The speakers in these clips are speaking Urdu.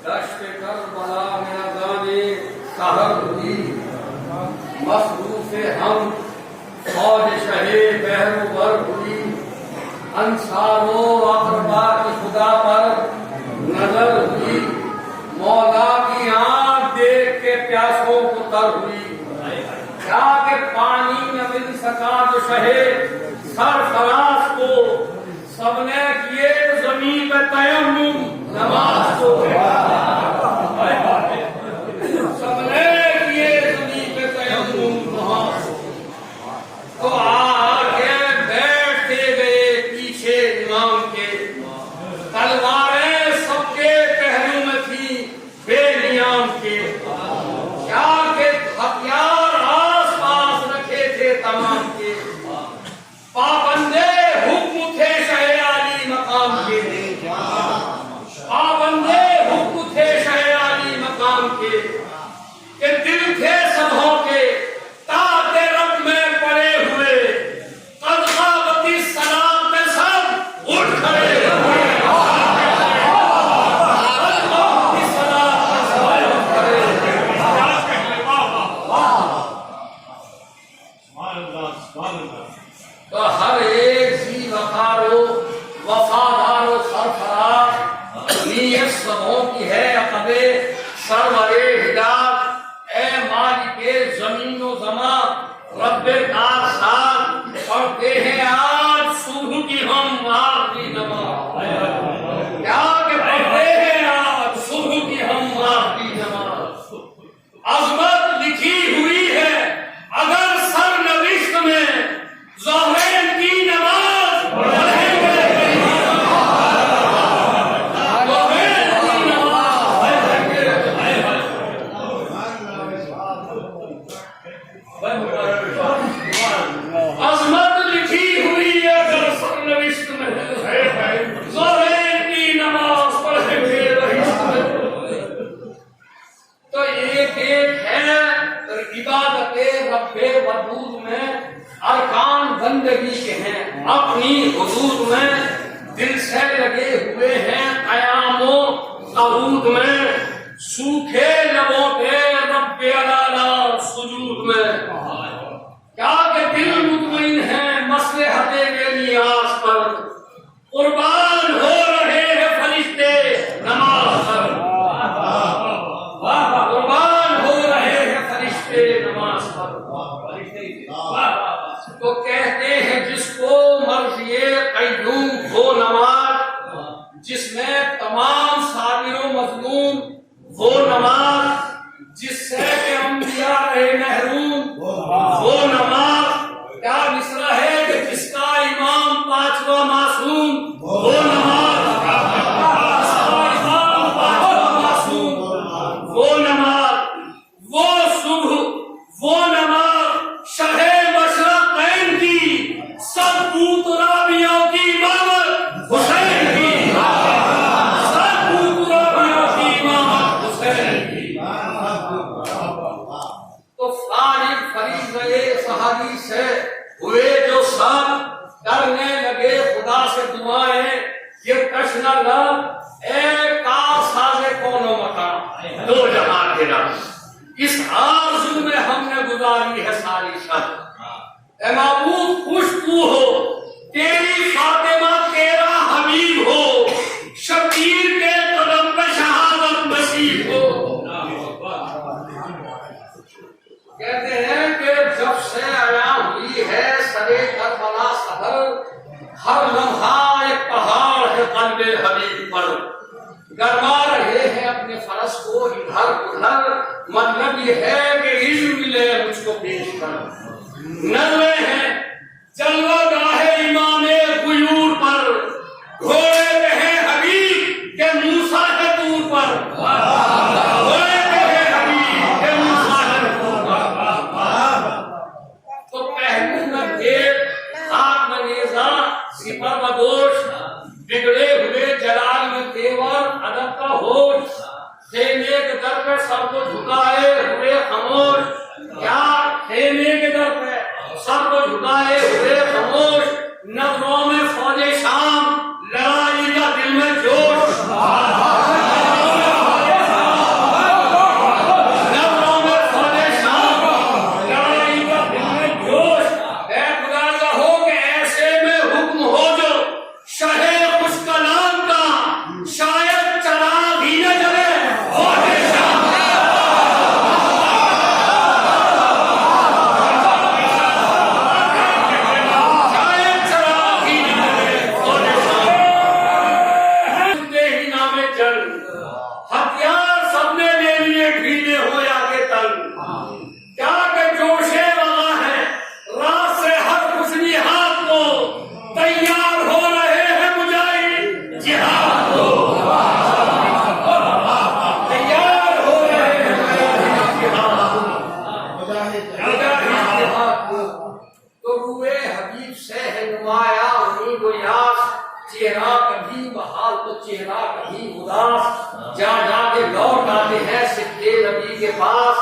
دشت کربلا میں اذانے سحر ہوئی، مصروف ہم فوج شہے بحر و بر ہوئی، انصارو اقربا کی خدا پر نظر ہوئی، مولا کی آنکھ دیکھ کے پیاسوں کو تر ہوئی، کیا کہ پانی نہ مل سکا جو شہے سرفراز کو، سب نے کیے زمین پہ تیمم نماز کو، سب نے کیے زمین پہ تیمم نماز کو، تو آگے بیٹھتے گئے پیچھے امام کے، تلواریں سب کے پہلو میں تھی بے نیام کے، کیا کہ ہتھیار آس پاس رکھے تھے تمام کے، پابندے حکم تھے شہ عالی مقام کے، پابندے حکم تھے شہ عالی مقام کے، کہ دل تھے سبھوں کے تاعت رب میں پڑے ہوئے، قد غابت الصلاۃ پہ سب اٹھ کھڑے ہوئے، تو ہر ایک ذی وقار و وفادار و سرفراز نیت سبوں کی ہے عقب سرور ہدایت، اے مالک زمین و زمان رب کائنات، پڑھتے ہیں آج صبح کی ہم آخری نماز، کیا کہ پڑھتے ہیں آج صبح کی ہم آخری نماز، عظمت لکھی ہوئی ہے اگر سر نوشت میں ظہرین کی نماز پڑھیں گے، ظہرین کی نماز پڑھیں گے، عظمت لکھی ہوئی ہے اگر سر نوشت میں ظہرین کی نماز پڑھیں گے، تو ایک ایک ہے عبادت رب ودود میں ارکان بندگی کے ہیں، اپنی حدود میں دل سے لگے ہوئے ہیں، قیام و قعود میں سوکھے لبوں پہ رب اعلیٰ سجود میں، کیا کہ دل مطمئن ہے مصلحت کے نیاز پر، قربان ہو رہے ہیں فرشتے نماز پر، قربان ہو رہے ہیں فرشتے نماز پر، تو کہتے ہیں جس کو مرضی قیوم وہ نماز، جس میں تمام صابر و مظلوم وہ نماز، جس سے کہ انبیاء رہے محروم وہ نماز، کیا مصرع ہے کہ جس کا امام پانچواں معصوم وہ نماز، جس کا امام پانچواں معصوم وہ نماز، وہ صبح وہ نماز شہ مشرقین کی، سب پوترابیوں کی امامت حسین کی، سب پوترابیوں کی امامت حسین کی، تو فارغ فریضہ صحابی سے ہوئے جو سب کرنے لگے خدا سے دعائیں، یہ کش نہ لگ اے کار ساز کون و مکان دو جہاں کے رب، اس آرزو میں ہم نے گزاری ہے ساری شب، اے معبود خوش تو ہو، تیری فاطمہ تیرا حبیب ہو، شبیر کے قدم پہ شہادت نصیب ہو، کہتے ہیں کہ جب سے آیا ہوئی ہے سرے کربلا صدر، ہر لمحہ ایک پہاڑ ہے قلب حبیب پر، گرما رہے ہیں اپنے فرس کو ادھر ادھر، مطلب یہ ہے کہ عزم ملے مجھ کو پیش کر، نظریں ہیں جلوہ گاہ امام غیور پر، گھوڑے پہ ہیں حبیب کے موسیٰ کے طور پر، گھوڑے پہ ہیں حبیب کے موسیٰ کے طور پر، تو پہلو میں دیکھ ہاتھ میں نیزہ سپر بدوش، بگڑے ہوئے جلال میں تیور ادب کا ہوش، خیمے کے در پہ سب کو جھکائے ہوئے خاموش، کیا خیمے کے در پہ سب کو جھکائے ہوئے خاموش، نظروں میں فوج شام لڑائی کا دل میں جوش، ہتھیار سب نے لے لیے ڈھیلے ہو یا کے تل، کیا کہ جوشے وغا ہے رات سے ہر خوشنی ہاتھ کو، تیار ہو رہے ہیں مجاہد جہاد کو، تیار ہو رہے ہیں مجاہد جہاد کو۔ تو روئے حبیب سے ہے نمایا امید و یاس، چہرہ کبھی بحال تو چہرہ کبھی اداس، جا جا کے لوٹ آتے ہیں صدقے نبی کے پاس،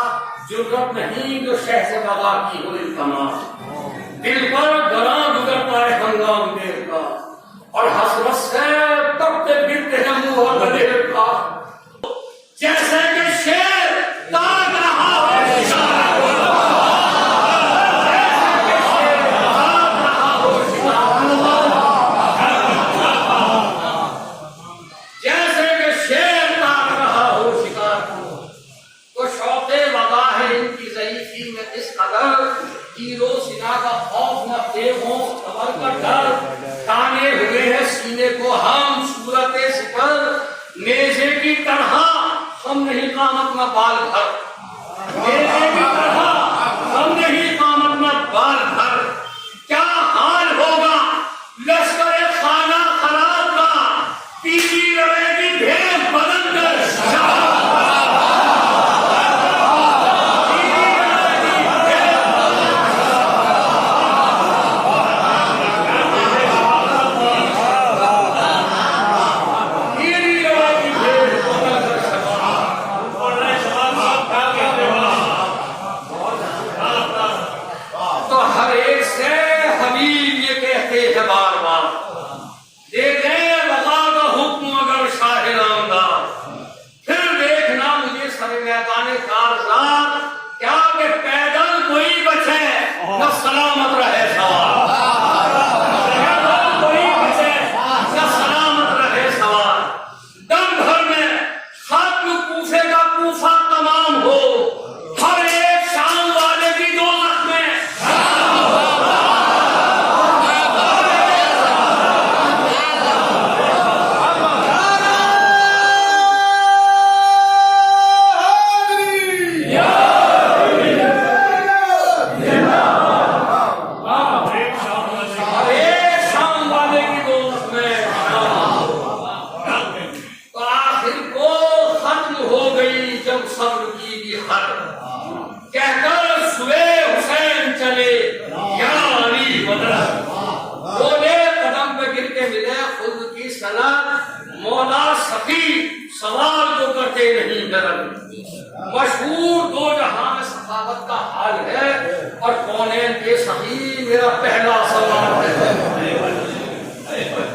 جرأت نہیں جو شہ سے بغا کی ہو التماس، دل پر گراں گزرتا ہے ہنگام دیر کا، اور حسرت سے تپتے پھرتے ہیں منہ اور دلیر کا، جیسے کہ شیر تاگ رہا ہو شکار کو، تیرو سنا کا خوف نہ دیکھو خبر کا ڈر، تانے ہوئے ہیں سینے کو ہم صورت سپر، نیزے کی طرح ہم نہیں قامت نہ بال بھر، نیزے کی طرح ہم نہیں قامت نہ بال بھر، کیا حال ہوگا لشکر خانہ خراب کا، پیلی رہے گی بھیس بدل کر سلامت رہے سوار، کوئی بچے نہ سلامت رہے سوار، دم بھر میں ختم کوفے کا کوفہ تمام ہو، ہر ایک شام والے کی دوزخ میں سوال جو کرتے نہیں ڈرن، مشہور دو جہاں میں سخاوت کا حال ہے، اور کونین کے سخی میرا پہلا سوال ہے۔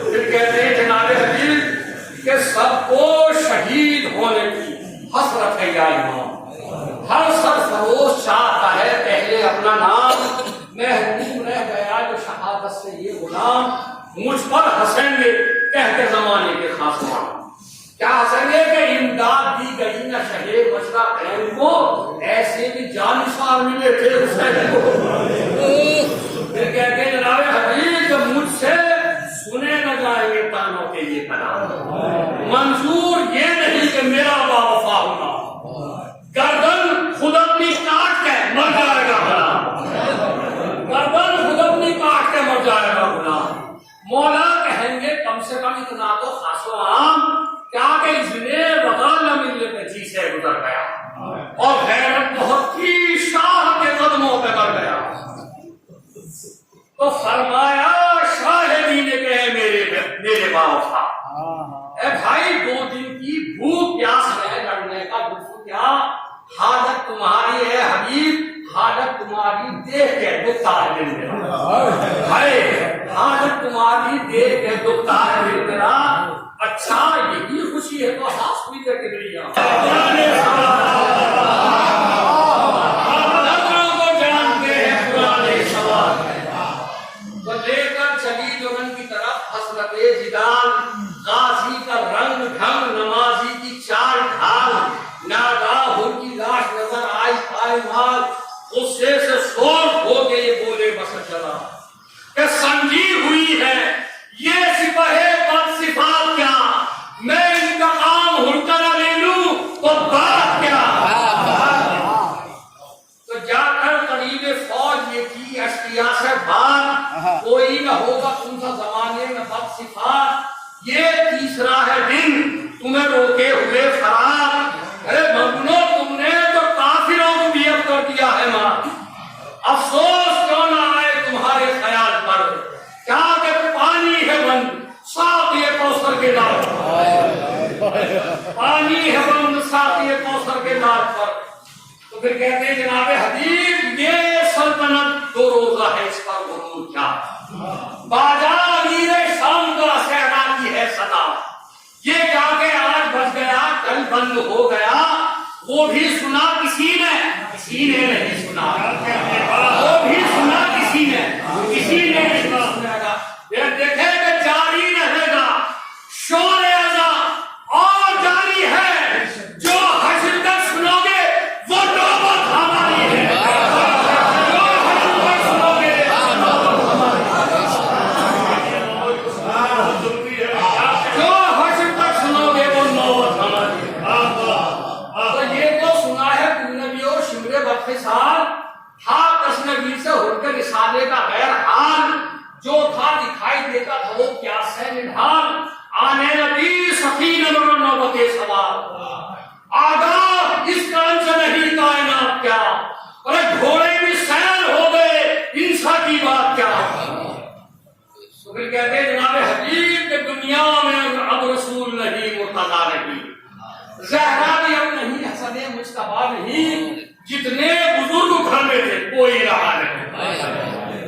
پھر کہتے ہیں جناب حبیب کہ سب کو شہید ہونے کی حسرت ہے یا امام، ہر سرفروش چاہتا ہے پہلے اپنا نام، محروم رہ گیا جو شہادت سے یہ غلام، مجھ پر ہنسیں گے کہتے زمانے کے خاصمان، کیا حسن ہے کہ امداد دی گئی نہ شہے بچرا قیم کو، ایسے بھی جانشار ملے تھے حسین کو۔ پھر کہتے ہیں جناب حبیب کہ مجھ سے سنے نہ جائیں گے تانوں کے یہ کلام، منظور یہ نہیں کہ میرا با وفا ہونا، گردن خود اپنی کاٹ کے مر جائے گا غلام، گردن خود اپنی کاٹ کے مر جائے گا غلام۔ مولا کہیں گے کم سے کم اتنا تو خاص و عام، کیا کہ اس نے وغا نہ ملنے پہ جی سے گزر گیا، اور غیرت بہت کی شاہ کے قدموں پہ کر گیا، تو فرمایا شاہدی نے کہے میرے باوفا، اے بھائی دو دن کی بھوک پیاس ہے، لڑنے کا دکھ کیا، حاجت تمہاری ہے حبیب، حاجت تمہاری دیکھ کے دکھتا ہے دل میرا، حاجت تمہاری دیکھ کے دکھتا ہے دل میرا، اچھا یہی خوشی ہے تو ہاسپٹل کے لیے نظروں کو جانتے ہیں پرانے سوال، تو لے کر چلی جگن کی طرف حسرت جدال، غازی کا رنگ ڈھنگ نمازی کی چال ڈھال، ناگاہ ان کی لاش نظر آئی پائمال، غصے سے سوچ ہو کے یہ بولے بس چلا کہ سنجی ہوئی ہے یہ سپاہے بد صفات کیا، میں انتقام ہڑکا پانی ہے بند ساتھی کوثر کے ناز پر. تو پھر کہتے ہیں جناب حبیب یہ سلطنت 2 روزہ ہے، اس پر غرور کیا. باجا امیر شام کا صحرا کی ہے صدا، یہ جا کے آج بچ گیا کل بند ہو گیا. وہ بھی سنا کسی نے نہیں سنا، وہ بھی سنا کسی نے نہیں سنا. یہ دیکھے کہ جاری رہے گا شور اذا اور جاری ہے، جو حشر تک سنو گے وہ نوبت ہماری ہے. جو حشر تک سنو گے جو حشر تک سنو گے وہ نوبت ہماری ہے. تو یہ تو سنا ہے نبی اور شمر بدخشال ہاں کشنوی سے ہٹ کر رسالے کا غیر حال جو تھا دکھائی دیتا تھا وہ کیا سے نڈھال. آنے نبی سفینہ اور نوبت سوار آگاہ اس کان سے نہیں کائنات کیا، اور گھوڑے بھی سیر ہو گئے انسا کی بات کیا. تو پھر کہتے ہیں جناب حبیب کہ دنیا میں اب رسول نہیں مرتضیٰ نہیں، زہرا بھی اب نہیں، حسن مجتبیٰ نہیں، جتنے بزرگ گھر میں تھے کوئی رہا نہیں.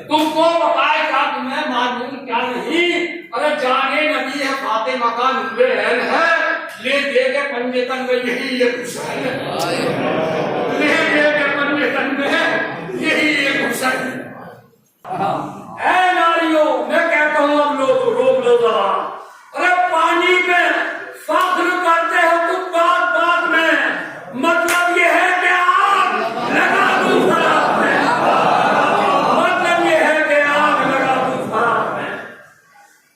تم کو بتائے کیا تمہیں معلوم کیا نہیں. ارے جانے نبی ہے فاطمہ کا نور عین ہے، لے دے کے پنجے تن میں یہی یہ کچھ ہے، لے دے کے پنجے تن میں یہی یہ کچھ ہے. اے ناریوں میں کہتا ہوں اب روک لو ذرا. ارے پانی پہ فخر کرتے ہو تم بات بات میں، مطلب یہ ہے کہ آگ لگا دوں فراق میں، مطلب یہ ہے کہ آگ لگا دوں فراق میں.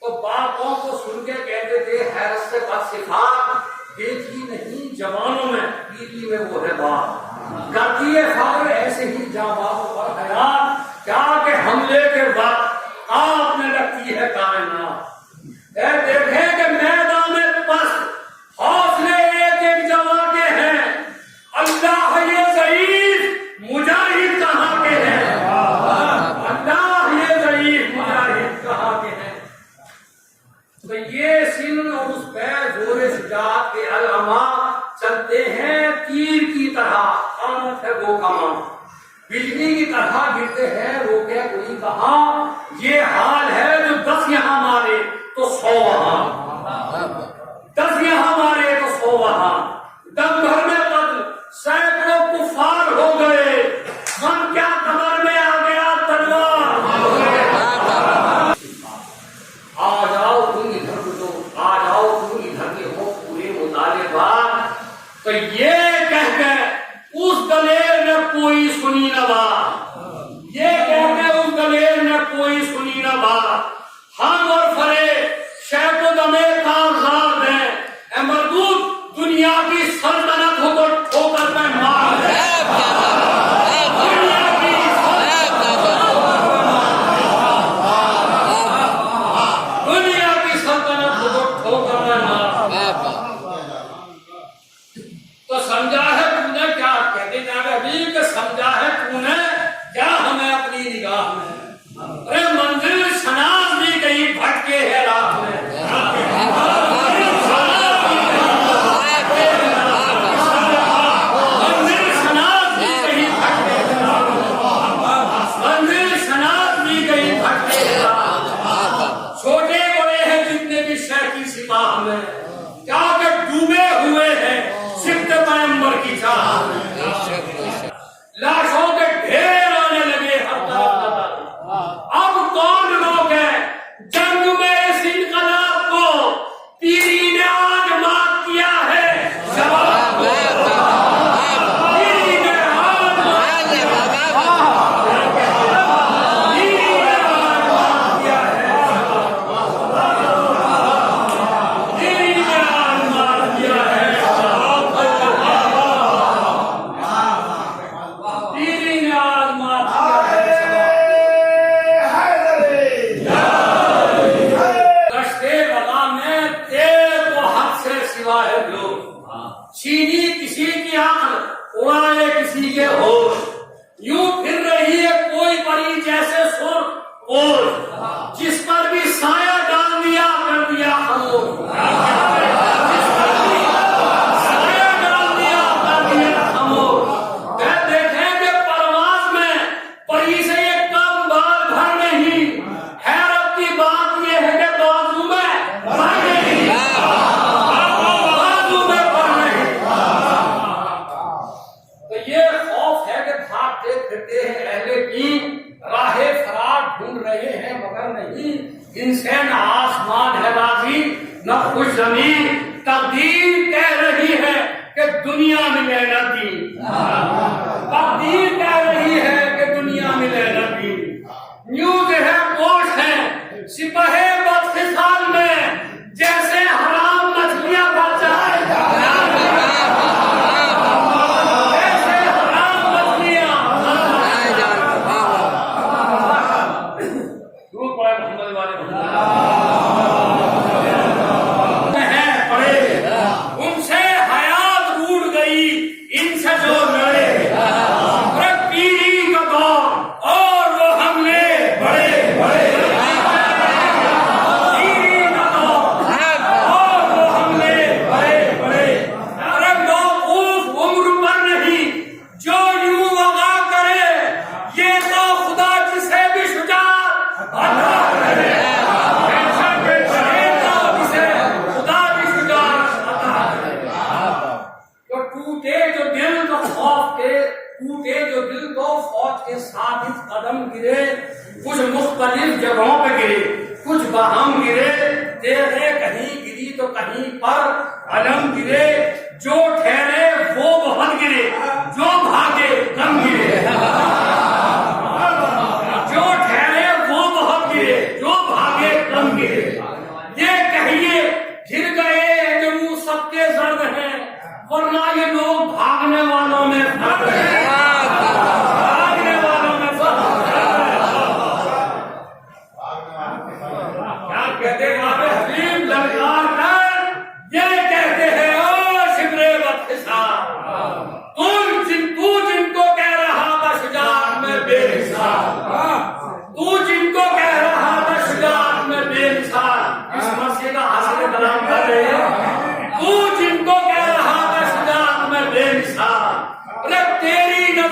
تو باتوں کو سن کے کہتے تھے حیرت سے بد صفات دیکھی نہیں جوانوں میں بیوی میں وہ ہے بات کرتی ہے فخر ایسے ہی جاں باتوں پر حیات کیا کہ حملے کے بعد آپ میں لگتی ہے کائنات. اے دیکھیں کہ میدان میں پست حوصلے ایک ایک جوان کے ہیں، اللہ یہ ضعیف مجاہد کہاں کے ہیں، اللہ یہ ضعیف مجاہد کہاں کے ہیں. تو یہ سن اور اس پہ زور شجاعت کے علماء چلتے ہیں تیر کی طرح، قامت ہے وہ کمان بجلی کی طرح گرتے ہیں روکے کوئی کہاں. یہ حال ہے جو 10 یہاں مارے تو 100 وہاں، 10 یہاں مارے تو 100 وہاں. دم بھر میں قتل سینکڑوں کفار ہو گئے، ہم کیا کمر میں آ گیا تلوار. آ جاؤ تم ادھر تو آ جاؤ تم ادھر کے ہو پورے مطالعے بات. تو یہ کہہ کے اس دلیر نے کوئی سنی نہ بات، یہ کہہ کے اس دلیر نے کوئی سنی نہ بات. ہم اور فرے شیخ و دمے کارزار دیں اے مردود دنیا کی سلطنت ہو تو ٹھوکر پہ مار دیں. دنیا کی سلطنت ہو تو ٹھوکر پہ مار دیں. تو سمجھا ہے تم نے کیا کہتے جناب حبیب کہ سمجھا ہے تم نے کیا ہمیں اپنی نگاہ میں. ارے منزل شناس بھی کہیں بھٹکے ہے رات میں، منزل شناس بھی کہیں بھٹکے ہے رات میں، منزل شناس بھی کہیں بھٹکے ہے رات میں. چھوٹے بڑے ہیں جتنے بھی شہر کی سپاہ میں کیا کہ ڈوبے ہوئے ہیں صفت پیغمبر کی چاہ میں. لاشوں کے ڈھیر آنے لگے ہر طرف نظر. اب کون روکے جنگ میں اس انقلاب کو، پیری نے آج مات کیا ہے شباب کو. پیری نے آج مات کیا ہے، پیری نے آج مات کیا ہے، پیری نے آج مات کیا ہے. پیری نے آج مات کیا ہے. چھینی کسی کی عقل اڑائے کسی کے ہوش، یوں پھر رہی ہے کوئی پری جیسے سر اوش، جس پر بھی سایہ ڈال دیا کر دیا خاموش. جس پر بھی دنیا میں لینا دین، تقدیر کہہ رہی ہے کہ دنیا میں لینا دین، نیوز ہے پوش ہے سپاہی بدخصال میں جیسے حرام مچھلیاں بچائے جیسے حرام مچھلیاں دور پڑے محمد والے ہیں پڑے ان سے حیات روٹ گئی ان سے جو لڑے پیری کا دور اور وہ ہم نے بڑے بڑے قدم گرے کچھ مختلف جگہوں پہ گرے کچھ باہم گرے دیکھے کہیں گری تو کہیں پر علم گرے جو ٹھہرے وہ بہت گرے جو بھاگے کم گرے جو ٹھہرے وہ بہت گرے جو بھاگے کم گرے یہ کہیے گر گئے جو منہ سب کے زرد ہیں ورنہ یہ لوگ بھاگنے والوں میں فرق ہے تیری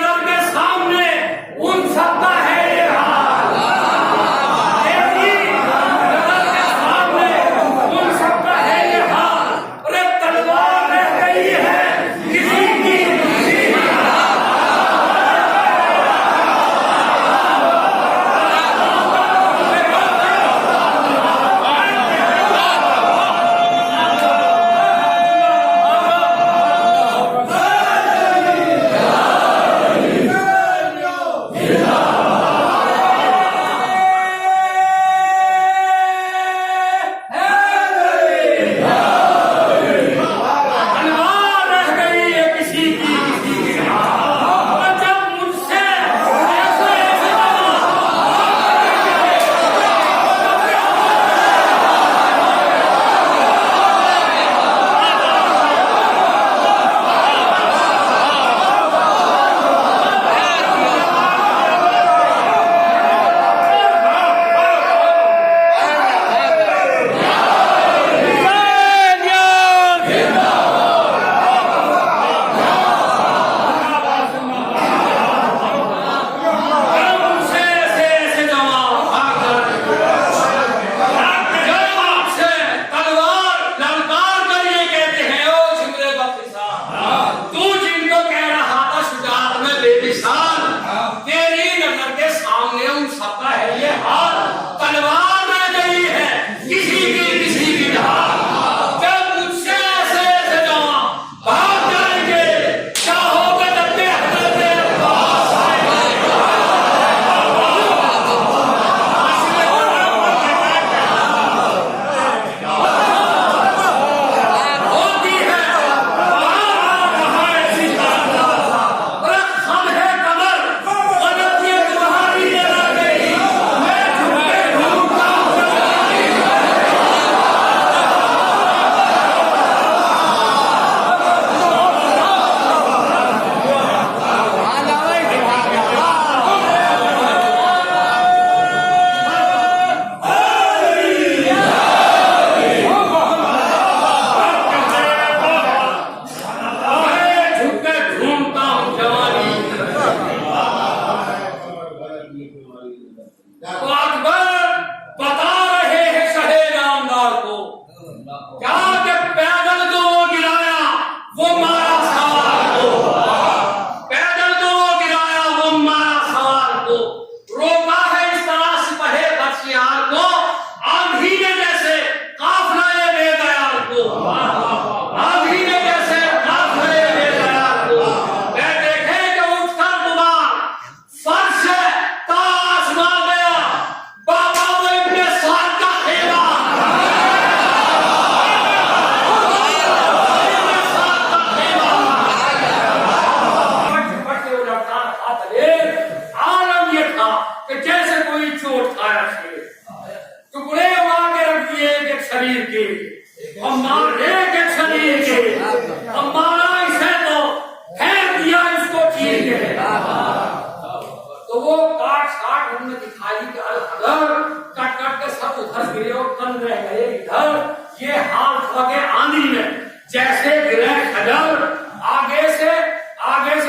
جیسے گرہ خجر آگے سے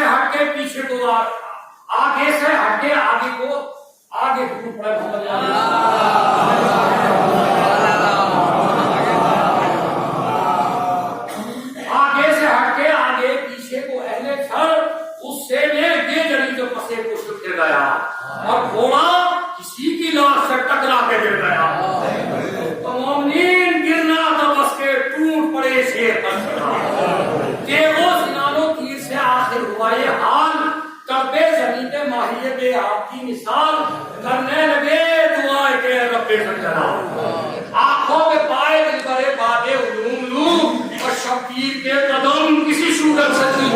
ہٹ کے پیچھے کو آگے سے ہٹ کے آگے کو آگے پڑے آگے سے ہٹ کے آگے پیچھے کو اہل چھڑ اس سے میں یہ جلی جو پسے کو چھٹ گر گیا اور گھوڑا کسی کی لاش سے ٹکرا کے گر گیا تو مومنین گرنا تو بس کے ٹوٹ پڑے شیر پر کہ وہ سنانوں تیر سے آخر ہوا یہ حال کبے زمین پہ ماہیے بے آپ کی مثال کرنے لگے دعائے کے رب سجنا آنکھوں میں پائے دل برے بادے علوم لوں اور شبیر کے قدم کسی شوگر سچی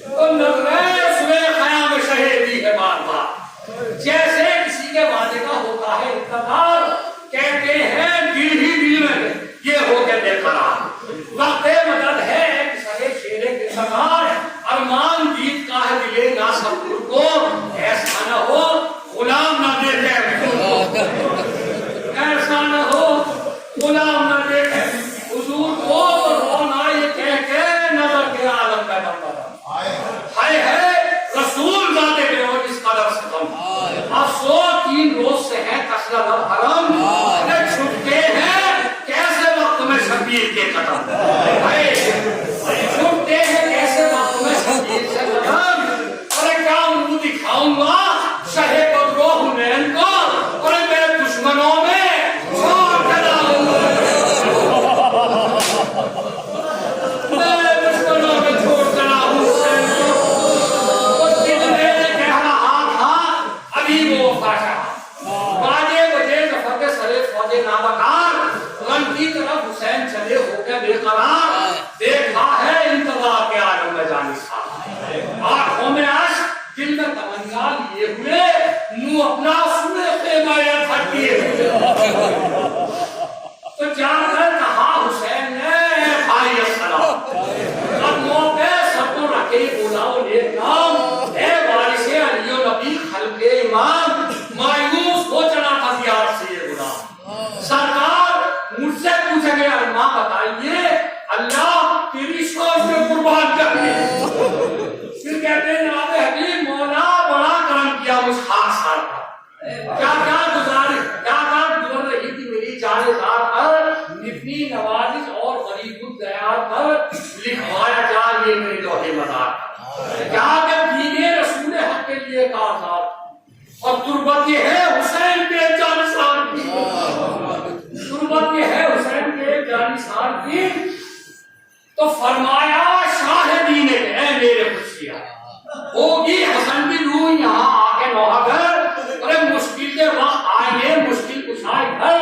تو نظریں سوے خیام شہیدی ہے بار بار جیسے کسی کے وعدے کا ہوتا ہے اقتدار کہتے ہیں دل ہی دل میں یہ ہو کے بے قرار وقت مدد ہے سرے شیرے کے سرار ارمان جیت کا ہے دلے نہ سبور کو ایسا نہ ہو غلام نہ دیکھے ایسا نہ ہو غلام نہ دیکھے حضور کو رونا یہ کہہ کے نظر کے عالم کا نمبر ہائے ہے رسول ذاتے کے اور اس قدر ستم افسوس 3 روز سے ہے کثرت اب حرم چھٹتے ہیں کیسے وقت میں شبیر کے قدم چھٹتے ہیں کیسے وقت میں شبیر کے قدم ارے کیا ان کو دکھاؤں گا شہ بدر و حنین کو ارے میرے دشمنوں میں چھوڑ کے ڈالوں گا میرے دشمنوں میں چھوڑ کے ڈالوں وہ دل میں کہہ رہا تھا ابھی وہ فاشا باجے بجے ظفر کے سرے فوجے نابکار غم کی طرف حسین چلے ہو کے بے قرار دیکھا ہے انتظار کے عالم میں جانشاں آنکھوں میں عشق دل میں تمنا لیے ہوئے منہ اپنا سورے خیمہ یا تھکیے تو جا کر کہا حسین نے بھائی السلام قدموں پہ سب کو رکھے بولاؤ نیک نام اے وارث علی و نبی خلق امام مایوس ہو چلا تھا زیارت سے یہ غلام سرکار مجھ سے پوچھیں گے ارماں بتائیے اللہ تیری شوق میں قربان کرنے پھر کہتے ہیں جناب حبیب مولا بڑا کرم کیا مجھ خاص سال کا کیا گزر رہی تھی میری جان ذات پر اتنی نوازش اور غریب الدیار پر لکھوایا جا یہ میری لوہے مدار کیا کہ دین رسول حق کے لیے کارزار اور تربت یہ ہے حسین کے جانشار کی تربت یہ ہے حسین کے جانشار کی تو فرمایا شاہدین اے میرے خوشیاں ہوگی حسن کی روح یہاں آ کے نوحہ گھر ارے مشکل کے وقت آئیں گے مشکل کشائے گھر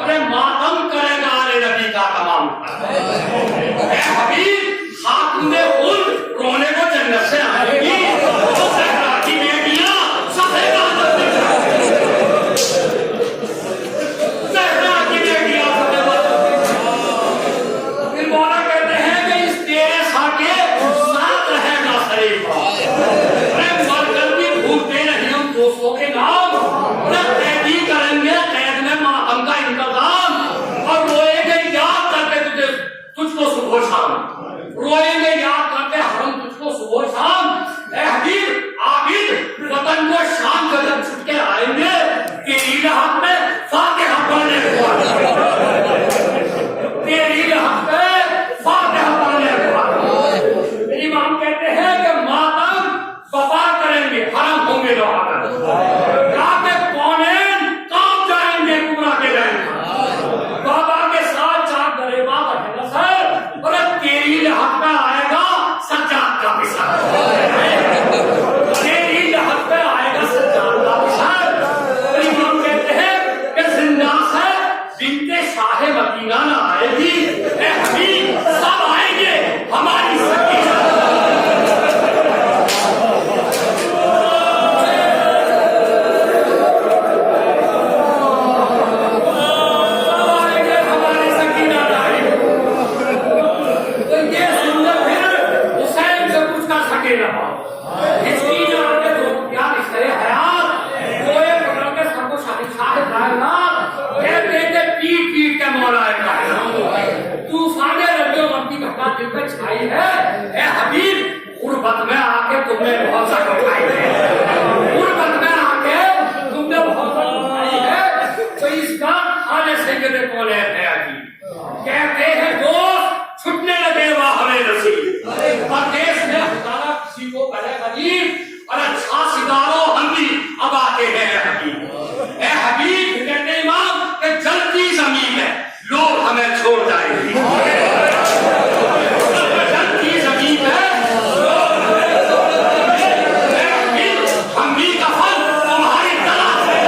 ارے ماتم کرے گا آلے نبی کا تمام اے حبیب خاتون خود رونے کو جنت سے آئے گی تو زہرا کی بیٹیاں سفید آدم میں جائے زہرا کی بیٹیاں سفید آدم میں پھر مولا کہتے ہیں کہ اس تیرے ساکے ساتھ رہے گا خلیفہ ارے مر کر بھی بھولتے نہیں ہم دوستوں کے نام ارے قیدی کریں گے قید میں ماتم کا انتظام اور روئیں گے یاد کر کے تجھ کو صبح شام روئیں گے یاد کر کے حرم تجھ کو صبح شام اے حبیب عابد وطن کو شام کا جب چھٹ کے آئیں گے تیری لحق میں فاتحہ پڑھنے کو تیری لحق میں فاتحہ پڑھنے کو امام کہتے ہیں کہ ماتم وفا کریں گے حرم ہوں گے لوگ کہ کونین کام جائیں گے کبرا کے جائیں گے بابا کے ساتھ چاک درے بابا ہے نصر اور تیری لحق میں آئے گا سجاد کا مثال تیری لحق میں آئے گا سجاد کا مثال امام کہتے ہیں کہ زندہ سے بنت شاہ مدینہ نہ آئے گی اے حبیب سب آئیں گے ہماری سکینہ تو دل میں چھائی ہے، اے حبیب غربت میں آ کے تم نے بہت زخم اٹھائی ہے، غربت میں آ کے تم نے بہت زخم اٹھائی ہے، تو اس کا خالے سید کونین ہے عجیب، کہتے ہیں دوست چھٹنے لگے واہ ہمیں نصیب، پردیس میں خدا کسی کو کرے غریب، اور اچھا سدارو ہم بھی اب آتے ہیں حبیب، اے حبیب کہتے امام کہ جلدی زمین ہے لوگ ہمیں چھوڑ جائیں گے، جلدی زمین ہے لوگ ہمیں چھوڑ جائیں گے، اے حبیب ہم بھی کفن تمہاری طرح سے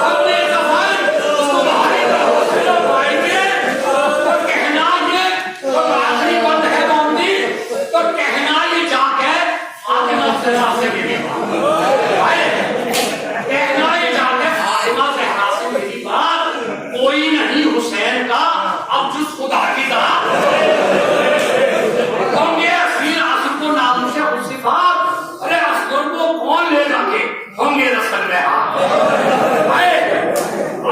ہم نے کفن تمہاری طرح سے لگوائیں گے، تو کہنا یہ تو آخری بند ہے مومنی، تو کہنا یہ جا کے فاطمہ زہرا سے میری بات، کہنا یہ جا کے فاطمہ زہرا سے میری بات، کوئی نہیں حسین کا اب جس خدا کی طرح، ہوں گے اسیر اصغر کو نام سے صفات، ارے اصغر کو کون لے گا کہ ہوں گے رسل میں ہاتھ،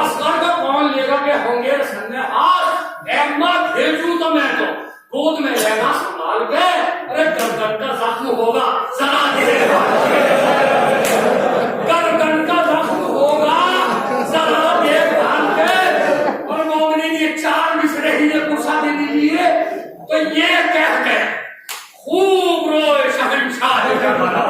اصغر کو کون لے گا کہ ہوں گے رسل میں ہاتھ، ایما بھیجوں تو میں تو گود میں لینا سنبھال کے، ارے گردن کا زخم ہوگا ذرا دیر بعد، گردن کا زخم ہوگا ذرا دیر بعد کے، اور مومنین یہ چار مصرے ہی نے کچھا دے دیجیے، تو یہ کہہ کے خوب روئے شہنشاہ کربلا،